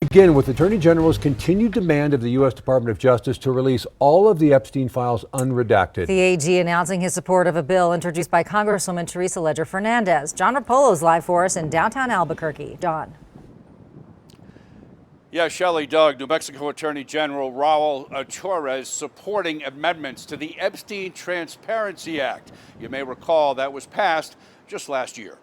Begin with Attorney General's continued demand of the U.S. Department of Justice to release all of the Epstein files unredacted. The AG announcing his support of a bill introduced by Congresswoman Teresa Ledger Fernandez. John Rapolo's live for us in downtown Albuquerque. Don. Yeah, Shelley, Doug, New Mexico Attorney General Raul Torres supporting amendments to the Epstein Transparency Act. You may recall that was passed just last year.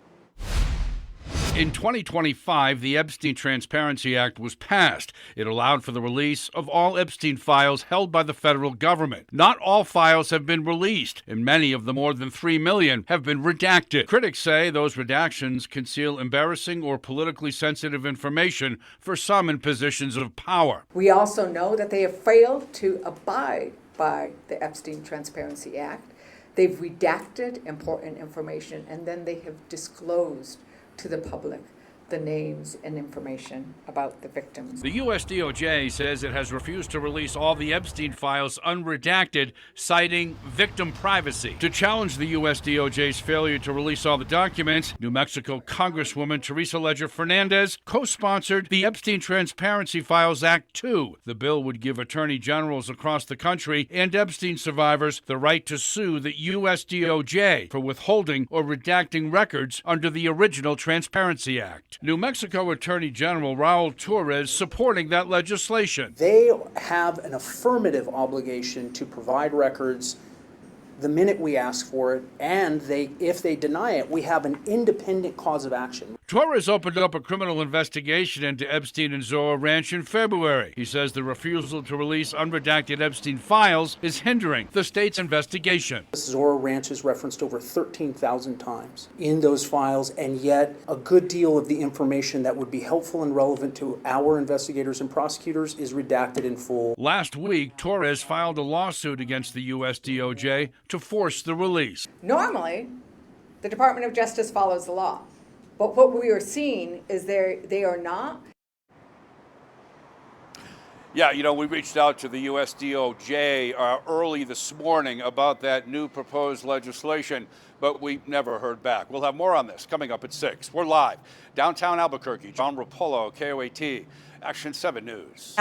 In 2025, the Epstein Transparency Act was passed. It allowed for the release of all Epstein files held by the federal government. Not all files have been released, and many of the more than 3 million have been redacted. Critics say those redactions conceal embarrassing or politically sensitive information for some in positions of power. We also know that they have failed to abide by the Epstein Transparency Act. They've redacted important information, and then they have disclosed to the public the names and information about the victims. The US DOJ says it has refused to release all the Epstein files unredacted, citing victim privacy. To challenge the US DOJ's failure to release all the documents, New Mexico Congresswoman Teresa Ledger Fernandez co-sponsored the Epstein Transparency Files Act 2. The bill would give attorney generals across the country and Epstein survivors the right to sue the US DOJ for withholding or redacting records under the original Transparency Act. New Mexico Attorney General Raul Torres supporting that legislation. They have an affirmative obligation to provide records the minute we ask for it, and if they deny it, we have an independent cause of action. Torres opened up a criminal investigation into Epstein and Zora Ranch in February. He says the refusal to release unredacted Epstein files is hindering the state's investigation. Zora Ranch is referenced over 13,000 times in those files, and yet a good deal of the information that would be helpful and relevant to our investigators and prosecutors is redacted in full. Last week, Torres filed a lawsuit against the US DOJ to force the release. Normally, the Department of Justice follows the law, but what we are seeing is they are not. Yeah, you know, we reached out to the US DOJ early this morning about that new proposed legislation, but we never heard back. We'll have more on this coming up at 6. We're live. Downtown Albuquerque, John Rapolo, KOAT, Action 7 News.